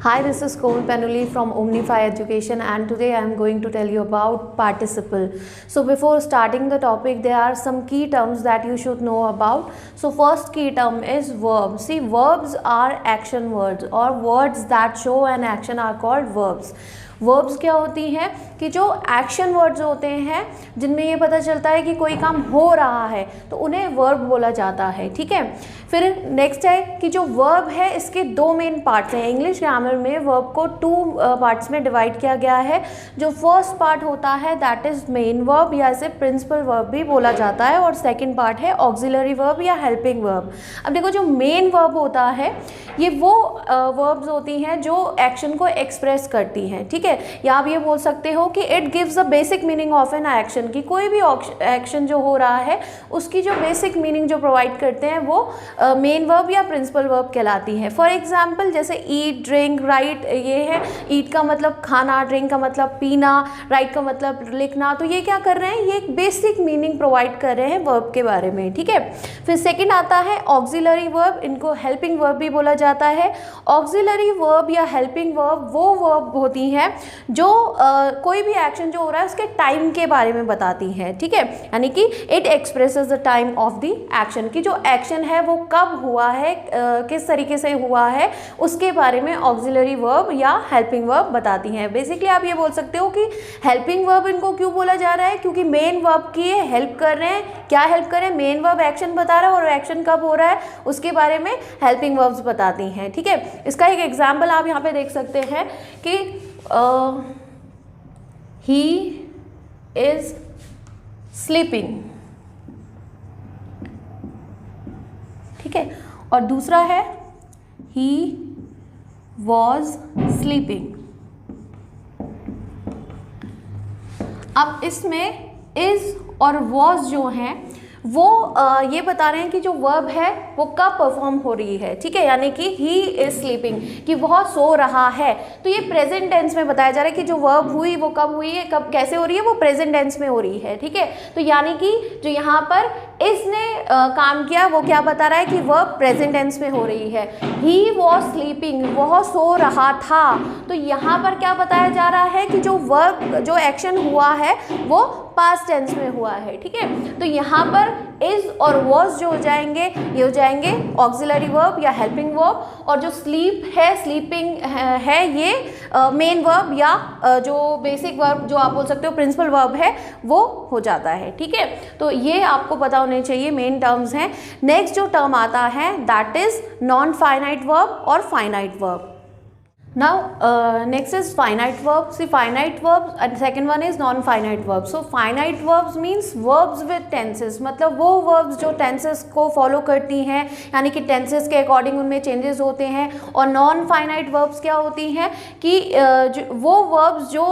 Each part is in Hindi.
Hi, this is Komal Panuli from Omnify Education, and today I am going to tell you about participle. So before starting the topic, there are some key terms that you should know about. So first key term is verb. See, verbs are action words or words that show an action are called verbs. Verbs क्या होती हैं कि जो एक्शन वर्ड्स होते हैं जिनमें ये पता चलता है कि कोई काम हो रहा है तो उन्हें वर्ब बोला जाता है। ठीक है, फिर नेक्स्ट है कि जो वर्ब है इसके दो मेन पार्ट्स हैं। इंग्लिश ग्रामर में वर्ब को टू पार्ट्स में डिवाइड किया गया है। जो फर्स्ट पार्ट होता है दैट इज मेन वर्ब या इसे प्रिंसिपल वर्ब भी बोला जाता है, और सेकंड पार्ट है ऑक्सिलरी वर्ब या हेल्पिंग वर्ब। अब देखो, जो मेन वर्ब होता है ये वो वर्ब्स होती हैं जो एक्शन को एक्सप्रेस करती हैं। ठीक है, या आप ये बोल सकते हो कि it gives the basic meaning of an action, कि कोई भी एक्शन जो हो रहा है उसकी जो बेसिक मीनिंग जो प्रोवाइड करते हैं वो मेन वर्ब या प्रिंसिपल वर्ब कहलाती है। फॉर एग्जाम्पल जैसे ईट, ड्रिंक, राइट, ये है ईट का मतलब खाना, ड्रिंक का मतलब पीना, राइट का मतलब लिखना। तो ये क्या कर रहे हैं, ये एक बेसिक मीनिंग प्रोवाइड कर रहे हैं वर्ब के बारे में। ठीक है, फिर सेकेंड आता है ऑक्सिलरी वर्ब, इनको हेल्पिंग वर्ब भी बोला जाता है। ऑक्सिलरी वर्ब या हेल्पिंग वर्ब वो वर्ब होती हैं जो कोई भी एक्शन जो हो रहा है उसके टाइम के बारे में बताती है। ठीक है, यानी कि it expresses the time of the action, कि जो एक्शन है वो कब हुआ है, किस तरीके से हुआ है, उसके बारे में ऑक्सिलरी वर्ब या हेल्पिंग वर्ब बताती हैं। बेसिकली आप ये बोल सकते हो कि हेल्पिंग वर्ब इनको क्यों बोला जा रहा है, क्योंकि मेन वर्ब की ये हेल्प कर रहे हैं। क्या हेल्प कर रहे हैं, मेन वर्ब एक्शन बता रहा है और एक्शन कब हो रहा है उसके बारे में हेल्पिंग वर्ब्स बताती हैं। ठीक है, इसका एक एग्जाम्पल आप यहाँ पे देख सकते हैं कि he is sleeping। ठीक है, और दूसरा है he was sleeping। अब इसमें is और was जो हैं वो ये बता रहे हैं कि जो वर्ब है वो कब परफॉर्म हो रही है। ठीक है, यानी कि ही इज स्लीपिंग, कि वह सो रहा है। तो ये प्रेजेंट टेंस में बताया जा रहा है कि जो वर्ब हुई वो कब हुई है, कब कैसे हो रही है, वो प्रेजेंट टेंस में हो रही है। ठीक है, तो यानी कि जो यहाँ पर इसने काम किया वो क्या बता रहा है कि वर्ब प्रेजेंट टेंस में हो रही है। ही वॉज स्लीपिंग, वह सो रहा था। तो यहाँ पर क्या बताया जा रहा है कि जो वर्ब जो एक्शन हुआ है वो पास्ट टेंस में हुआ है। ठीक है, तो यहाँ पर इज और वॉज जो हो जाएंगे ये हो जाएंगे ऑक्सिलरी वर्ब या हेल्पिंग वर्ब, और जो स्लीप है, स्लीपिंग है, ये मेन वर्ब या जो बेसिक वर्ब जो आप बोल सकते हो प्रिंसिपल वर्ब है वो हो जाता है। ठीक है, तो ये आपको पता होने चाहिए, मेन टर्म्स हैं। नेक्स्ट जो टर्म आता है that is non finite verb और finite verb. Now next is finite verbs. See, finite verbs and second one is non-finite verbs. So finite verbs means verbs with tenses, मतलब वो verbs जो tenses को follow करती हैं, यानी कि tenses के according उनमें changes होते हैं। और non-finite verbs क्या होती हैं कि वो verbs जो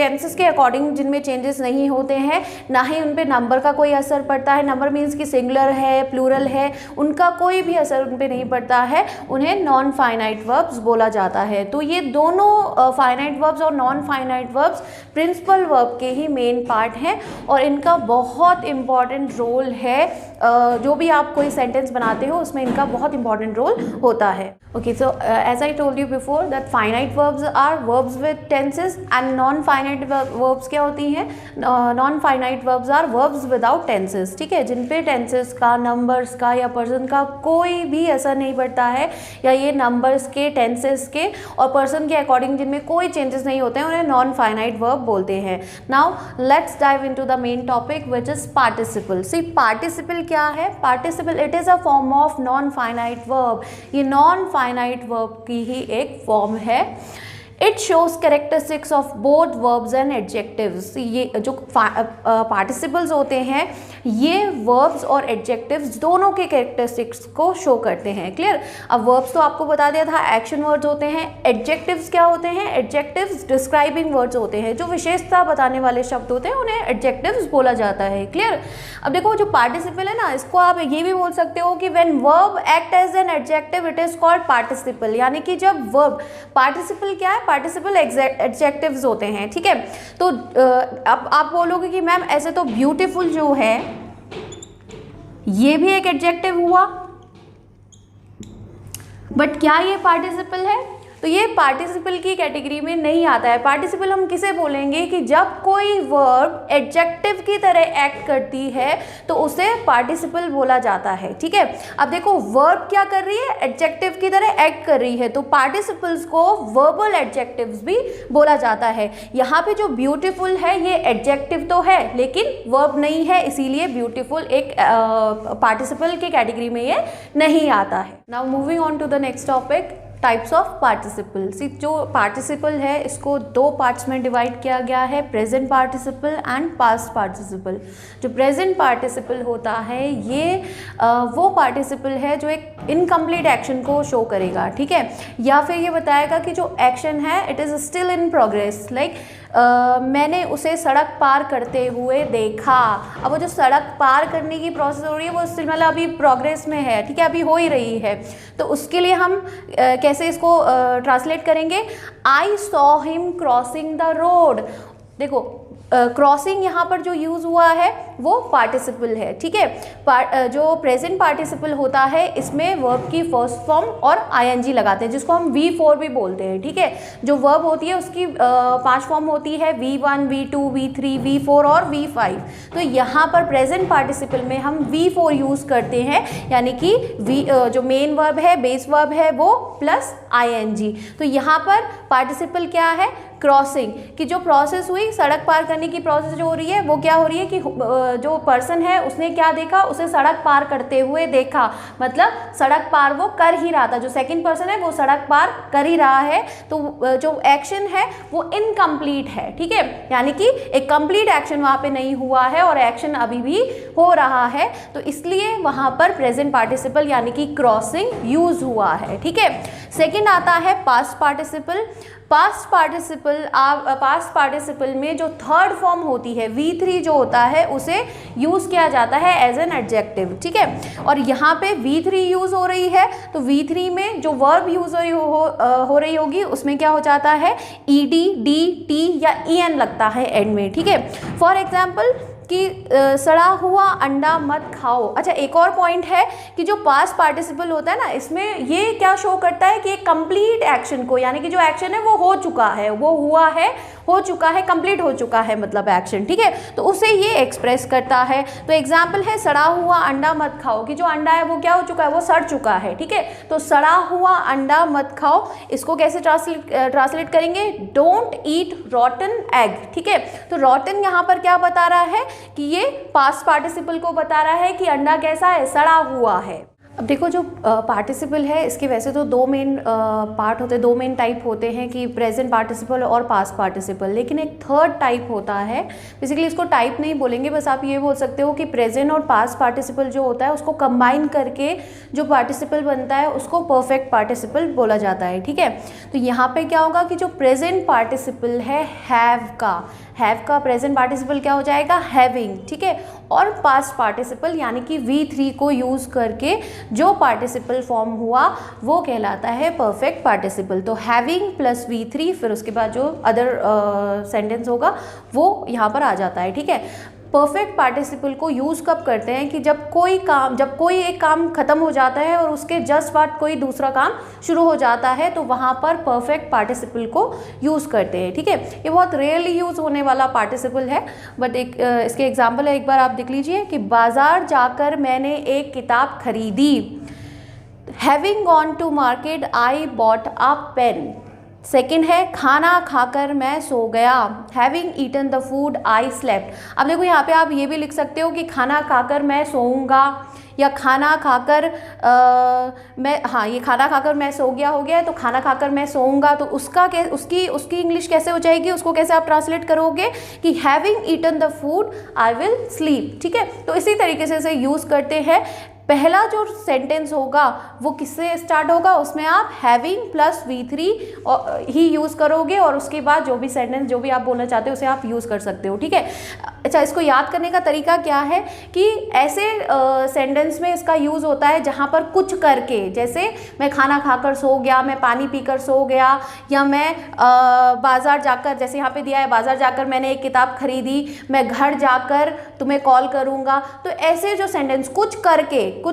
tenses के according जिनमें changes नहीं होते हैं, ना ही उन पर number का कोई असर पड़ता है। number means कि singular है, plural है, उनका कोई भी असर उन पर नहीं पड़ता है, उन्हें non-finite verbs बोला जाता है। तो ये दोनों फाइनाइट वर्ब्स और non finite verbs principal verb के ही मेन पार्ट हैं, और इनका बहुत इंपॉर्टेंट रोल है। जो भी आप कोई सेंटेंस बनाते हो उसमें इनका बहुत इंपॉर्टेंट रोल होता है। Okay, so as I told you before that finite verbs are verbs with tenses and non finite verbs क्या होती हैं, non finite verbs are verbs without tenses. ठीक है, जिन पे टेंसेस का, नंबर्स का या पर्सन का कोई भी असर नहीं पड़ता है, या ये नंबर्स के, टेंसेस के और पर्सन के अकॉर्डिंग जिनमें कोई चेंजेस नहीं होते हैं, उन्हें नॉन फाइनाइट वर्ब बोलते हैं। Now let's dive into the main topic which is participle. See, participle क्या है, participle it is a form of non finite verb. ये नॉन फाइनाइट वर्ब की ही एक फॉर्म है। It shows characteristics of both verbs and adjectives. ये जो पार्टिसिपल्स होते हैं ये वर्ब्स और एडजेक्टिव्स दोनों के कैरेक्टरिस्टिक्स को शो करते हैं। क्लियर, अब वर्ब्स तो आपको बता दिया था, एक्शन वर्ड्स होते हैं। एडजेक्टिव्स क्या होते हैं, एडजेक्टिव्स डिस्क्राइबिंग वर्ड्स होते हैं, जो विशेषता बताने वाले शब्द होते हैं उन्हें एडजेक्टिव्स बोला जाता है। क्लियर, अब देखो जो पार्टिसिपल है ना, इसको आप ये भी बोल सकते हो कि when verb act as an adjective it is called participle, यानी कि जब वर्ब, पार्टिसिपल क्या है, पार्टिसिपल एडजेक्टिव्स होते हैं। ठीक है, तो अब आप बोलोगे कि मैम ऐसे तो ब्यूटीफुल जो है ये भी एक एडजेक्टिव हुआ, बट क्या ये पार्टिसिपल है? तो ये पार्टिसिपल की कैटेगरी में नहीं आता है। पार्टिसिपल हम किसे बोलेंगे कि जब कोई वर्ब एडजेक्टिव की तरह एक्ट करती है तो उसे पार्टिसिपल बोला जाता है। ठीक है, अब देखो वर्ब क्या कर रही है, एडजेक्टिव की तरह एक्ट कर रही है, तो पार्टिसिपल्स को वर्बल एडजेक्टिव्स भी बोला जाता है। यहाँ पे जो ब्यूटीफुल है ये एडजेक्टिव तो है लेकिन वर्ब नहीं है, इसीलिए ब्यूटीफुल एक पार्टिसिपल की कैटेगरी में ये नहीं आता है। Now moving on to the next topic, types of participle. जो पार्टिसिपल है इसको दो पार्ट्स में डिवाइड किया गया है, present participle and past participle. जो प्रेजेंट पार्टिसिपल होता है ये वो पार्टिसिपल है जो एक इनकम्प्लीट एक्शन को शो करेगा। ठीक है, या फिर ये बताएगा कि जो एक्शन है it is still in progress, like मैंने उसे सड़क पार करते हुए देखा। अब वो जो सड़क पार करने की प्रोसेस हो रही है वो स्टिल मतलब अभी प्रोग्रेस में है। ठीक है, अभी हो ही रही है, तो उसके लिए हम कैसे इसको ट्रांसलेट करेंगे, I saw him crossing the road. देखो क्रॉसिंग यहाँ पर जो यूज़ हुआ है वो पार्टिसिपल है। ठीक है, जो प्रेजेंट पार्टिसिपल होता है इसमें वर्ब की फर्स्ट फॉर्म और आईएनजी लगाते हैं, जिसको हम V4 भी बोलते हैं। ठीक है, जो वर्ब होती है उसकी 5 फॉर्म होती है, V1, V2, V3, V4 और V5। तो यहाँ पर प्रेजेंट पार्टिसिपल में हम V4 यूज़ करते हैं, यानी कि जो मेन वर्ब है, बेस वर्ब है वो प्लस आईएनजी। तो यहाँ पर पार्टिसिपल क्या है, क्रॉसिंग की जो प्रोसेस हुई, सड़क पार करने की प्रोसेस जो हो रही है वो क्या हो रही है कि जो पर्सन है उसने क्या देखा, उसे सड़क पार करते हुए देखा, मतलब सड़क पार वो कर ही रहा था। जो सेकंड पर्सन है वो सड़क पार कर ही रहा है, तो जो एक्शन है वो इनकम्प्लीट है। ठीक है, यानी कि एक कंप्लीट एक्शन वहाँ पे नहीं हुआ है और एक्शन अभी भी हो रहा है, तो इसलिए वहाँ पर प्रेजेंट पार्टिसिपल यानी कि क्रॉसिंग यूज हुआ है। ठीक है, सेकेंड आता है पास्ट पार्टिसिपल। पास्ट पार्टिसिपल में जो थर्ड फॉर्म होती है V3 जो होता है उसे यूज़ किया जाता है एज एन एडजेक्टिव। ठीक है, और यहाँ पे V3 यूज़ हो रही है, तो V3 में जो वर्ब यूज़ हो रही होगी उसमें क्या हो जाता है, ED, D, T या EN लगता है एंड में। ठीक है, फॉर एग्जाम्पल कि सड़ा हुआ अंडा मत खाओ। अच्छा, एक और पॉइंट है कि जो पास्ट पार्टिसिपल होता है ना, इसमें ये क्या शो करता है कि एक कंप्लीट एक्शन को, यानी कि जो एक्शन है वो हो चुका है, वो हुआ है, हो चुका है, कंप्लीट हो चुका है मतलब एक्शन। ठीक है, तो उसे ये एक्सप्रेस करता है। तो एग्जाम्पल है सड़ा हुआ अंडा मत खाओ, कि जो अंडा है वो क्या हो चुका है, वो सड़ चुका है। ठीक है, तो सड़ा हुआ अंडा मत खाओ, इसको कैसे ट्रांसलेट करेंगे, डोंट ईट रॉटन एग। ठीक है, तो रॉटन यहाँ पर क्या बता रहा है कि ये पास्ट पार्टिसिपल को बता रहा है कि अंडा कैसा है, सड़ा हुआ है। अब देखो जो पार्टिसिपल है इसके वैसे तो दो मेन पार्ट होते हैं, दो मेन टाइप होते हैं कि प्रेजेंट पार्टिसिपल और पास्ट पार्टिसिपल, लेकिन एक थर्ड टाइप होता है। बेसिकली इसको टाइप नहीं बोलेंगे, बस आप ये बोल सकते हो कि प्रेजेंट और पास्ट पार्टिसिपल जो होता है उसको कंबाइन करके जो पार्टिसिपल बनता है उसको परफेक्ट पार्टिसिपल बोला जाता है। ठीक है, तो यहाँ पे क्या होगा कि जो प्रेजेंट पार्टिसिपल है हैव का प्रेजेंट पार्टिसिपल क्या हो जाएगा, हैविंग। ठीक है, और पास्ट पार्टिसिपल यानी कि V3 को यूज़ करके जो पार्टिसिपल फॉर्म हुआ वो कहलाता है परफेक्ट पार्टिसिपल। तो हैविंग प्लस V3, फिर उसके बाद जो अदर सेंटेंस होगा वो यहाँ पर आ जाता है। ठीक है, परफेक्ट पार्टिसिपल को यूज़ कब करते हैं कि जब कोई एक काम खत्म हो जाता है और उसके जस्ट बाद कोई दूसरा काम शुरू हो जाता है, तो वहाँ पर परफेक्ट पार्टिसिपल को यूज़ करते हैं। ठीक है, ये बहुत रेयरली यूज़ होने वाला पार्टिसिपल है, बट इसके एग्जाम्पल है, एक बार आप देख लीजिए कि बाजार जाकर मैंने एक किताब खरीदी। Having gone to market I bought a pen. Second है खाना खाकर मैं सो गया, having eaten the food I slept. अब देखो यहाँ पे आप ये भी लिख सकते हो कि खाना खाकर मैं सोऊंगा, या खाना खाकर ये खाना खाकर मैं सो गया हो गया है, तो खाना खाकर मैं सोऊंगा, तो उसकी इंग्लिश कैसे हो जाएगी, उसको कैसे आप ट्रांसलेट करोगे कि having eaten the food I will sleep. ठीक है, तो इसी तरीके से इसे यूज़ करते हैं। पहला जो सेंटेंस होगा वो किससे स्टार्ट होगा, उसमें आप हैविंग प्लस V3 ही यूज़ करोगे, और उसके बाद जो भी सेंटेंस जो भी आप बोलना चाहते हो उसे आप यूज़ कर सकते हो। ठीक है, अच्छा, इसको याद करने का तरीका क्या है कि ऐसे सेंटेंस में इसका यूज़ होता है जहाँ पर कुछ करके, जैसे मैं खाना खाकर सो गया, मैं पानी पीकर सो गया, या मैं बाज़ार जाकर, जैसे यहाँ पे दिया है बाज़ार जाकर मैंने एक किताब खरीदी, मैं घर जाकर तुम्हें कॉल करूँगा। तो ऐसे जो सेंटेंस कुछ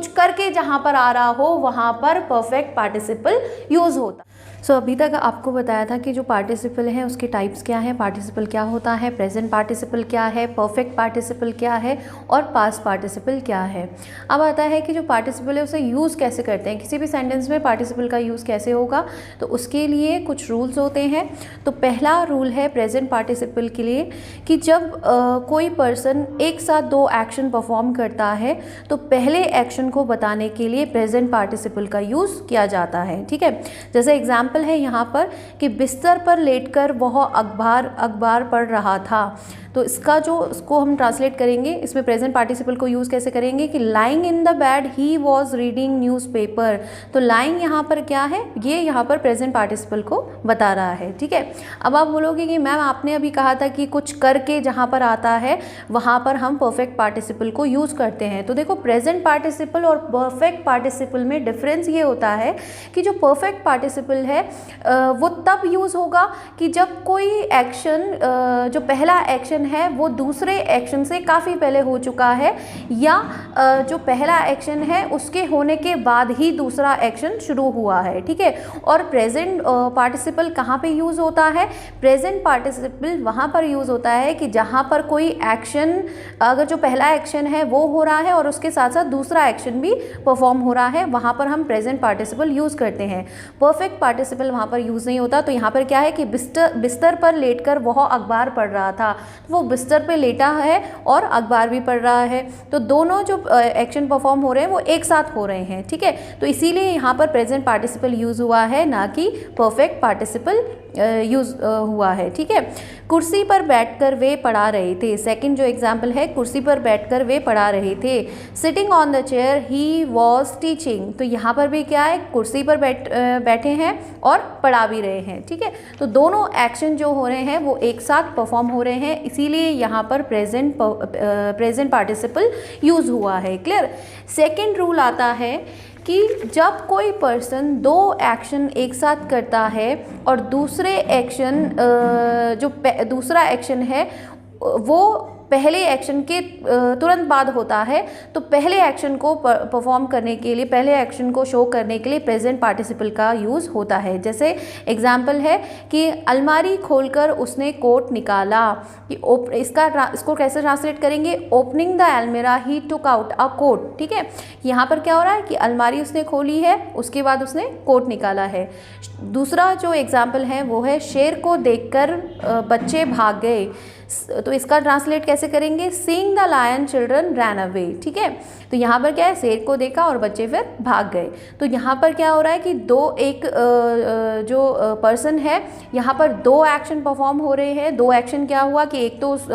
करके जहाँ पर आ रहा हो वहाँ पर परफेक्ट पार्टिसिपल यूज़ होता। सो अभी तक आपको बताया था कि जो पार्टिसिपल है उसके टाइप्स क्या हैं, पार्टिसिपल क्या होता है, प्रेजेंट पार्टिसिपल क्या है, परफेक्ट पार्टिसिपल क्या है और पास्ट पार्टिसिपल क्या है। अब आता है कि जो पार्टिसिपल है उसे यूज़ कैसे करते हैं, किसी भी सेंटेंस में पार्टिसिपल का यूज़ कैसे होगा, तो उसके लिए कुछ रूल्स होते हैं। तो पहला रूल है प्रेजेंट पार्टिसिपल के लिए कि जब कोई पर्सन एक साथ दो एक्शन परफॉर्म करता है तो पहले एक्शन को बताने के लिए प्रेजेंट पार्टिसिपल का यूज़ किया जाता है। ठीक है, जैसे एग्जाम्पल है यहाँ पर कि बिस्तर पर लेटकर वह अखबार पढ़ रहा था। तो इसको हम ट्रांसलेट करेंगे, इसमें प्रेजेंट पार्टिसिपल को यूज़ कैसे करेंगे कि lying in the bed he was reading newspaper. तो लाइंग यहाँ पर क्या है, ये यहाँ पर प्रेजेंट पार्टिसिपल को बता रहा है। ठीक है, अब आप बोलोगे कि मैम आपने अभी कहा था कि कुछ करके जहाँ पर आता है वहाँ पर हम परफेक्ट पार्टिसिपल को यूज़ करते हैं। तो देखो, प्रेजेंट पार्टिसिपल और परफेक्ट पार्टिसिपल में डिफरेंस ये होता है कि जो परफेक्ट पार्टिसिपल है वो तब यूज़ होगा कि जब कोई एक्शन, जो पहला एक्शन है वो दूसरे एक्शन से काफ़ी पहले हो चुका है, या जो पहला एक्शन है उसके होने के बाद ही दूसरा एक्शन शुरू हुआ है। ठीक है, और प्रेजेंट पार्टिसिपल कहाँ पे यूज़ होता है, प्रेजेंट पार्टिसिपल वहाँ पर यूज़ होता है कि जहाँ पर कोई एक्शन, अगर जो पहला एक्शन है वो हो रहा है और उसके साथ साथ दूसरा एक्शन भी परफॉर्म हो रहा है, वहाँ पर हम प्रेजेंट पार्टिसिपल यूज़ करते हैं। परफेक्ट पार्टिसिपल वहाँ पर यूज़ नहीं होता। तो यहाँ पर क्या है कि बिस्तर पर लेटकर वह अखबार पढ़ रहा था, वो बिस्तर पे लेटा है और अखबार भी पढ़ रहा है, तो दोनों जो एक्शन परफॉर्म हो रहे हैं वो एक साथ हो रहे हैं। ठीक है, तो इसीलिए यहाँ पर प्रेजेंट पार्टिसिपल यूज़ हुआ है, ना कि परफेक्ट पार्टिसिपल यूज़ हुआ है। ठीक है, कुर्सी पर बैठकर वे पढ़ा रहे थे। सेकंड जो एग्जाम्पल है, कुर्सी पर बैठकर वे पढ़ा रहे थे। Sitting on the chair he was teaching. तो यहाँ पर भी क्या है, कुर्सी पर बैठे हैं और पढ़ा भी रहे हैं। ठीक है, तो दोनों एक्शन जो हो रहे हैं वो एक साथ परफॉर्म हो रहे हैं, इसीलिए यहाँ पर प्रेजेंट पार्टिसिपल यूज़ हुआ है। क्लियर। सेकेंड रूल आता है कि जब कोई पर्सन दो एक्शन एक साथ करता है और दूसरे एक्शन, जो दूसरा एक्शन है वो पहले एक्शन के तुरंत बाद होता है, तो पहले एक्शन को परफॉर्म करने के लिए, पहले एक्शन को शो करने के लिए प्रेजेंट पार्टिसिपल का यूज़ होता है। जैसे एग्जाम्पल है कि अलमारी खोलकर उसने कोट निकाला। इसको कैसे ट्रांसलेट करेंगे, ओपनिंग द अलमीरा ही टुक आउट अ कोट। ठीक है, यहाँ पर क्या हो रहा है कि अलमारी उसने खोली है, उसके बाद उसने कोट निकाला है। दूसरा जो एग्जाम्पल है वो है शेर को देखकर बच्चे भाग गए। तो इसका ट्रांसलेट कैसे करेंगे, seeing the lion children ran away. ठीक है, तो यहाँ पर क्या है, शेर को देखा और बच्चे फिर भाग गए। तो यहाँ पर क्या हो रहा है कि जो पर्सन है यहाँ पर दो एक्शन परफॉर्म हो रहे हैं। दो एक्शन क्या हुआ कि एक तो उस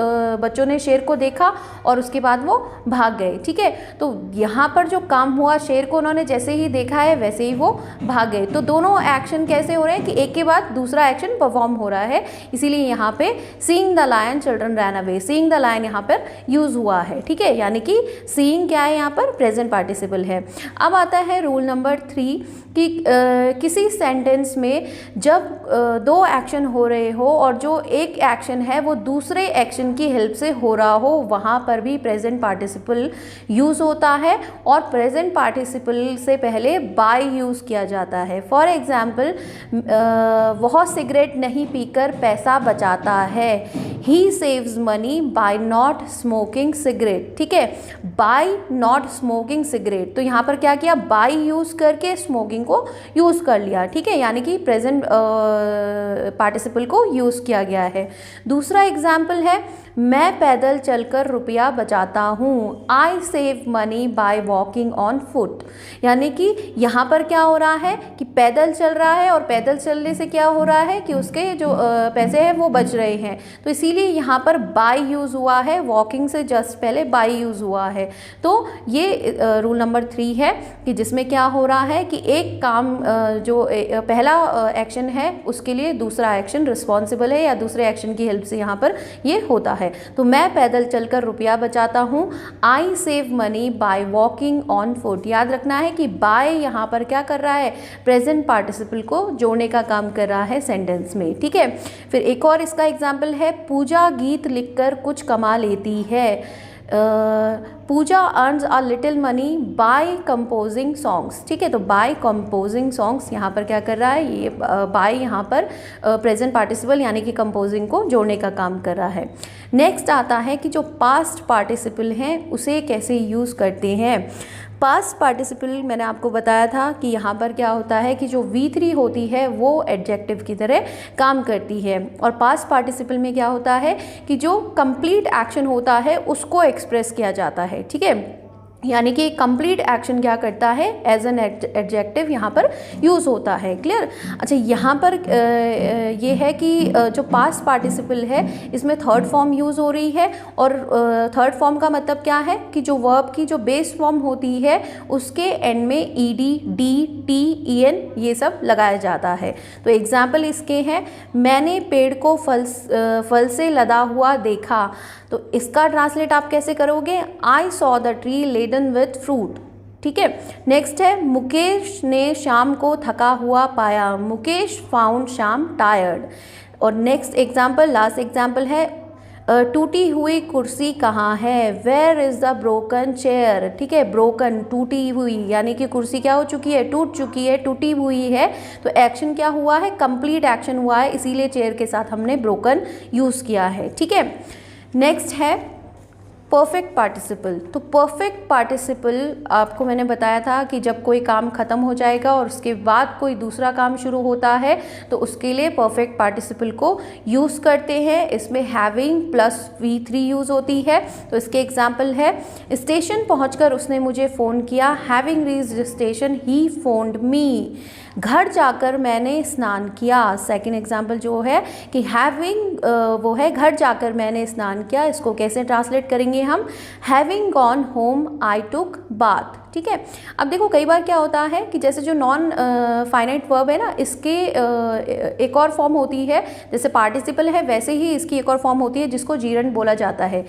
बच्चों ने शेर को देखा और उसके बाद वो भाग गए। ठीक है, तो यहाँ पर जो काम हुआ, शेर को उन्होंने जैसे ही देखा है वैसे ही वो भाग गए। तो दोनों एक्शन कैसे हो रहे हैं कि एक के बाद दूसरा एक्शन परफॉर्म हो रहा है, इसीलिए यहाँ पे seeing the lion children ran away, seeing the lion यहाँ पर यूज हुआ है। ठीक है, यानी कि सीइंग क्या है, यहाँ पर प्रेजेंट पार्टिसिपल है। अब आता है रूल नंबर 3 कि किसी सेंटेंस में जब दो एक्शन हो रहे हो और जो एक एक्शन है वो दूसरे एक्शन की हेल्प से हो रहा हो, वहाँ पर भी प्रेजेंट पार्टिसिपल यूज़ होता है और प्रेजेंट पार्टिसिपल से पहले बाय यूज़ किया जाता है। फॉर एग्जाम्पल, वह सिगरेट नहीं पीकर पैसा बचाता है, ही saves money by not smoking cigarette. ठीक है, बाय नॉट स्मोकिंग सिगरेट, तो यहाँ पर क्या किया, बाय यूज़ करके स्मोकिंग को यूज़ कर लिया। ठीक है, यानी कि प्रेजेंट पार्टिसिपल को यूज़ किया गया है। दूसरा एग्जाम्पल है, मैं पैदल चलकर रुपया बचाता हूँ, I save money by walking on foot. यानी कि यहाँ पर क्या हो रहा है कि पैदल चल रहा है और पैदल चलने से क्या हो रहा है कि उसके जो पैसे हैं वो बच रहे हैं, तो इसीलिए यहाँ पर बाय यूज़ हुआ है, वॉकिंग से जस्ट पहले बाय यूज़ हुआ है। तो ये रूल नंबर 3 है कि जिसमें क्या हो रहा है कि एक काम जो पहला एक्शन है उसके लिए दूसरा एक्शन रिस्पॉन्सिबल है या दूसरे एक्शन की हेल्प से यहाँ पर ये होता है। तो मैं पैदल चलकर रुपया बचाता हूँ, I save money by walking on foot. याद रखना है कि बाय यहाँ पर क्या कर रहा है, प्रेजेंट पार्टिसिपल को जोड़ने का काम कर रहा है सेंटेंस में। ठीक है, फिर एक और इसका एग्जाम्पल है, पूजा गीत लिखकर कुछ कमा लेती है। Pooja earns a little money by composing songs, ठीक है। तो बाय कंपोजिंग सॉन्ग्स यहाँ पर क्या कर रहा है, ये बाय यहाँ पर प्रेजेंट पार्टिसिपल यानी कि कंपोजिंग को जोड़ने का काम कर रहा है। नेक्स्ट आता है कि जो पास्ट पार्टिसिपल हैं उसे कैसे यूज़ करते हैं। पास्ट पार्टिसिपल मैंने आपको बताया था कि यहाँ पर क्या होता है कि जो V3 होती है वो एडजेक्टिव की तरह काम करती है, और पास्ट पार्टिसिपल में क्या होता है कि जो कंप्लीट एक्शन होता है उसको एक्सप्रेस किया जाता है, ठीक है। यानी कि कंप्लीट एक्शन क्या करता है, एज एन एडजेक्टिव यहाँ पर यूज़ होता है। क्लियर। अच्छा, यहाँ पर ये है कि जो पास्ट पार्टिसिपल है इसमें थर्ड फॉर्म यूज़ हो रही है, और थर्ड फॉर्म का मतलब क्या है कि जो वर्ब की जो बेस फॉर्म होती है उसके एंड में ईडी, डी, टी, en ये सब लगाया जाता है। तो एग्जाम्पल इसके हैं, मैंने पेड़ को फल से लदा हुआ देखा। तो इसका ट्रांसलेट आप कैसे करोगे, I saw the tree laden with fruit, ठीक है। नेक्स्ट है, मुकेश ने शाम को थका हुआ पाया, मुकेश फाउंड शाम टायर्ड। और नेक्स्ट एग्जाम्पल, लास्ट एग्जाम्पल है, टूटी हुई कुर्सी कहाँ है, where is the broken chair, ठीक है। ब्रोकन, टूटी हुई, यानी कि कुर्सी क्या हो चुकी है, टूट चुकी है, टूटी हुई है। तो एक्शन क्या हुआ है, कंप्लीट एक्शन हुआ है, इसीलिए चेयर के साथ हमने ब्रोकन यूज़ किया है, ठीक है। नेक्स्ट है परफेक्ट पार्टिसिपल। तो परफेक्ट पार्टिसिपल आपको मैंने बताया था कि जब कोई काम ख़त्म हो जाएगा और उसके बाद कोई दूसरा काम शुरू होता है तो उसके लिए परफेक्ट पार्टिसिपल को यूज़ करते हैं। इसमें हैविंग प्लस V3 यूज़ होती है। तो इसके एग्जाम्पल है, स्टेशन पहुंचकर उसने मुझे फ़ोन किया, हैविंग रीच्ड स्टेशन ही फोन्ड मी। घर जाकर मैंने स्नान किया। सेकंड एग्जाम्पल जो है कि हैविंग वो है घर जाकर मैंने स्नान किया, इसको कैसे ट्रांसलेट करेंगे हम, हैविंग गॉन होम आई टुक बाथ, ठीक है। अब देखो कई बार क्या होता है कि जैसे जो नॉन फाइनाइट वर्ब है ना, इसके एक और फॉर्म होती है, जैसे पार्टिसिपल है वैसे ही इसकी एक और फॉर्म होती है जिसको जीरंड बोला जाता है।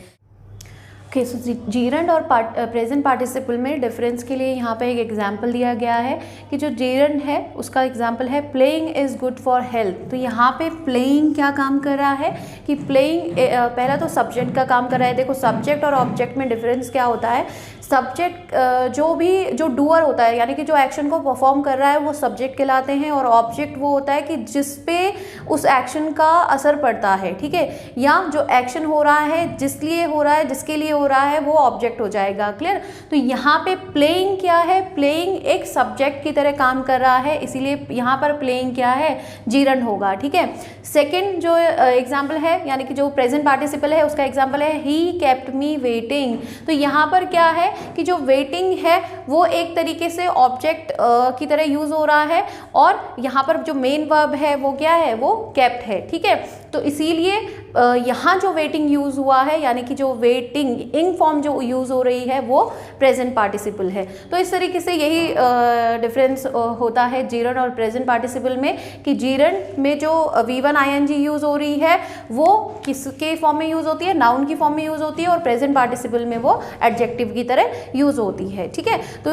ओके, सो जीरंड और प्रेजेंट पार्टिसिपल में डिफरेंस के लिए यहाँ पे एक एग्जांपल दिया गया है कि जो जीरंड है उसका एग्जांपल है playing is good for health. तो यहाँ पे प्लेइंग क्या काम कर रहा है कि प्लेइंग पहला तो सब्जेक्ट का काम कर रहा है। देखो सब्जेक्ट और ऑब्जेक्ट में डिफरेंस क्या होता है, सब्जेक्ट जो डूअर होता है यानी कि जो एक्शन को परफॉर्म कर रहा है वो सब्जेक्ट कहलाते हैं, और ऑब्जेक्ट वो होता है कि जिस पे उस एक्शन का असर पड़ता है, ठीक है। या जो एक्शन हो रहा है जिस लिए हो रहा है, जिसके लिए हो रहा है वो ऑब्जेक्ट हो जाएगा। क्लियर। तो यहाँ पे प्लेइंग क्या है, प्लेइंग एक सब्जेक्ट की तरह काम कर रहा है, इसीलिए यहाँ पर प्लेइंग क्या है, जीरंड होगा, ठीक है। सेकेंड जो एग्जाम्पल है यानी कि जो प्रेजेंट पार्टिसिपल है उसका एग्जाम्पल है ही केप्ट मी वेटिंग। तो यहाँ पर क्या है कि जो वेटिंग है वो एक तरीके से ऑब्जेक्ट की तरह यूज हो रहा है, और यहाँ पर जो मेन वर्ब है वो क्या है, वो केप्ट है, ठीक है। तो इसीलिए यहाँ जो वेटिंग यूज हुआ है यानी कि जो वेटिंग इंग फॉर्म जो यूज हो रही है वो प्रेजेंट पार्टिसिपल है। तो इस तरीके से यही डिफरेंस होता है जीरंड और प्रेजेंट पार्टिसिपल में, कि जीरंड में जो V1 ING यूज हो रही है वो किसके फॉर्म में यूज होती है, नाउन की फॉर्म में यूज होती है, और प्रेजेंट पार्टिसिपल में वो एडजेक्टिव की तरह यूज होती है, ठीक है। तो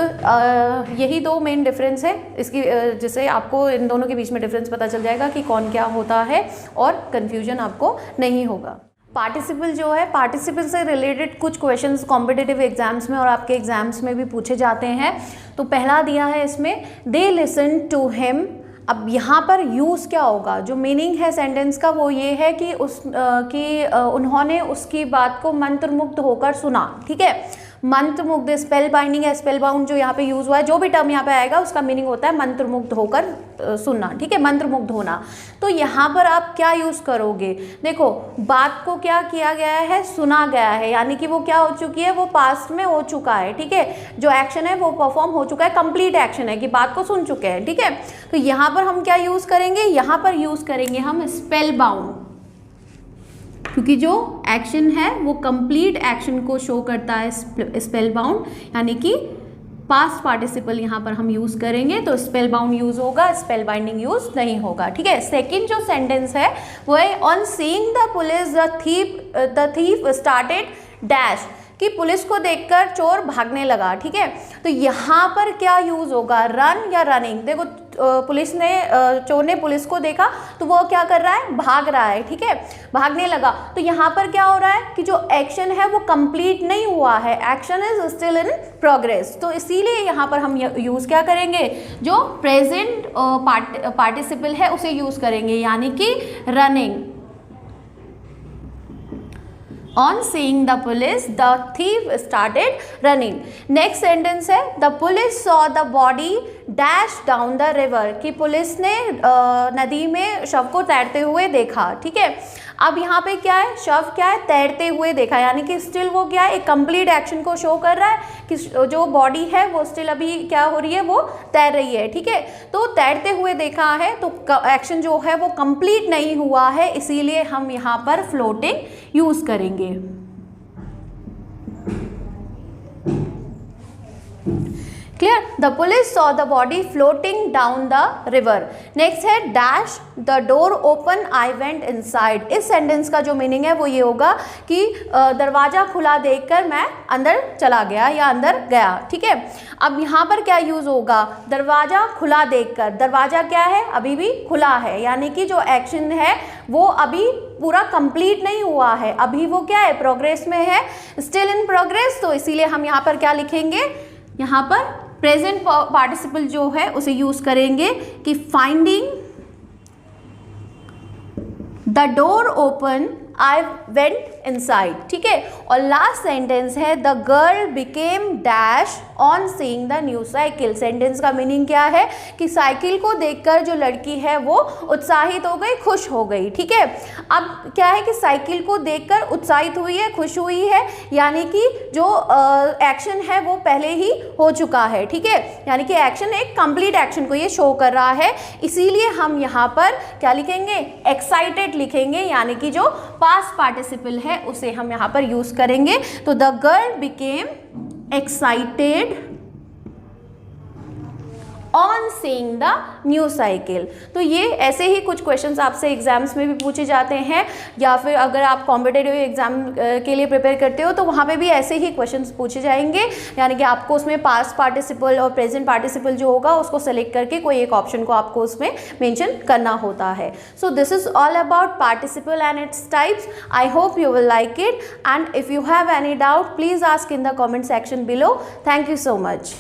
यही दो मेन डिफरेंस है इसकी, जिससे आपको इन दोनों के बीच में डिफरेंस पता चल जाएगा कि कौन क्या होता है और कंफ्यूजन आपको नहीं होगा। पार्टिसिपल जो है, पार्टिसिपल से रिलेटेड कुछ क्वेश्चंस कॉम्पिटिटिव एग्जाम्स में और आपके एग्जाम्स में भी पूछे जाते हैं। तो पहला दिया है इसमें, दे लिसन टू हिम। अब यहाँ पर यूज़ क्या होगा, जो मीनिंग है सेंटेंस का वो ये है कि उन्होंने उसकी बात को मंत्रमुग्ध होकर सुना, ठीक है। मंत्रमुग्ध स्पेल बाइंडिंग है, स्पेल बाउंड जो यहाँ पे यूज हुआ है, जो भी टर्म यहाँ पे आएगा उसका मीनिंग होता है मंत्रमुग्ध होकर सुनना, ठीक है, मंत्रमुग्ध होना। तो यहाँ पर आप क्या यूज करोगे, देखो बात को क्या किया गया है, सुना गया है, यानी कि वो क्या हो चुकी है, वो पास्ट में हो चुका है, ठीक है। जो एक्शन है वो परफॉर्म हो चुका है, कंप्लीट एक्शन है कि बात को सुन चुके हैं, ठीक है। तो यहाँ पर हम क्या यूज करेंगे, यहाँ पर यूज करेंगे हम स्पेल बाउंड, क्योंकि जो एक्शन है वो कंप्लीट एक्शन को शो करता है स्पेल बाउंड, यानी कि पास्ट पार्टिसिपल यहाँ पर हम यूज करेंगे तो स्पेल बाउंड यूज होगा, स्पेल बाइंडिंग यूज नहीं होगा, ठीक है। सेकंड जो सेंटेंस है वो है, on seeing the police the thief started dash, कि पुलिस को देखकर चोर भागने लगा, ठीक है। तो यहाँ पर क्या यूज होगा, रन या रनिंग। देखो पुलिस ने चोर ने पुलिस को देखा तो वो क्या कर रहा है, भाग रहा है, ठीक है, भागने लगा। तो यहाँ पर क्या हो रहा है कि जो एक्शन है वो कंप्लीट नहीं हुआ है, action is still in progress. तो इसीलिए यहाँ पर हम यूज़ क्या करेंगे, जो प्रेजेंट पार्टिसिपल है उसे यूज़ करेंगे, यानी कि running. On seeing the police, the thief started running. Next sentence है the police saw the body dash down the river, कि पुलिस ने नदी में शव को तैरते हुए देखा, ठीक है। अब यहाँ पे क्या है, शव क्या है, तैरते हुए देखा, यानी कि स्टिल वो क्या है, एक कंप्लीट एक्शन को शो कर रहा है कि जो बॉडी है वो स्टिल अभी क्या हो रही है, वो तैर रही है, ठीक है। तो तैरते हुए देखा है तो एक्शन जो है वो कंप्लीट नहीं हुआ है, इसीलिए हम यहाँ पर फ्लोटिंग यूज करेंगे। Clear, the police saw the body floating down the river. Next है dash the door open I went inside. इस सेंटेंस का जो मीनिंग है वो ये होगा कि दरवाजा खुला देखकर मैं अंदर चला गया या अंदर गया, ठीक है। अब यहाँ पर क्या यूज होगा, दरवाजा खुला देखकर, दरवाजा क्या है, अभी भी खुला है, यानी कि जो एक्शन है वो अभी पूरा कंप्लीट नहीं हुआ है, अभी वो क्या है, प्रोग्रेस में है, स्टिल इन प्रोग्रेस। तो इसीलिए हम यहाँ पर क्या लिखेंगे, यहाँ पर प्रेजेंट पार्टिसिपल जो है उसे यूज करेंगे कि finding the door open I went inside, ठीक है। और लास्ट सेंटेंस है the girl became dash on seeing the new cycle. Sentence का मीनिंग क्या है कि साइकिल को देखकर जो लड़की है वो उत्साहित हो गई, खुश हो गई, ठीक है। अब क्या है कि साइकिल को देखकर उत्साहित हुई है, खुश हुई है, यानी कि जो एक्शन है वो पहले ही हो चुका है, ठीक है, यानी कि एक्शन एक कंप्लीट एक्शन को ये शो कर रहा है, इसीलिए हम यहाँ पर क्या लिखेंगे, एक्साइटेड लिखेंगे, यानी कि जो पास्ट पार्टिसिपल है उसे हम यहाँ पर यूज करेंगे। तो the girl became excited on seeing the new cycle. तो ये ऐसे ही कुछ क्वेश्चंस आपसे एग्जाम्स में भी पूछे जाते हैं, या फिर अगर आप कॉम्पिटिटिव एग्जाम के लिए प्रिपेयर करते हो तो वहाँ पे भी ऐसे ही क्वेश्चंस पूछे जाएंगे, यानी कि आपको उसमें पास्ट पार्टिसिपल और प्रेजेंट पार्टिसिपल जो होगा उसको सेलेक्ट करके कोई एक ऑप्शन को आपको उसमें मेंशन करना होता है। So this is all about participle and its types. I hope you will like it, and if you have any doubt, please ask in the comment section below. Thank you so much.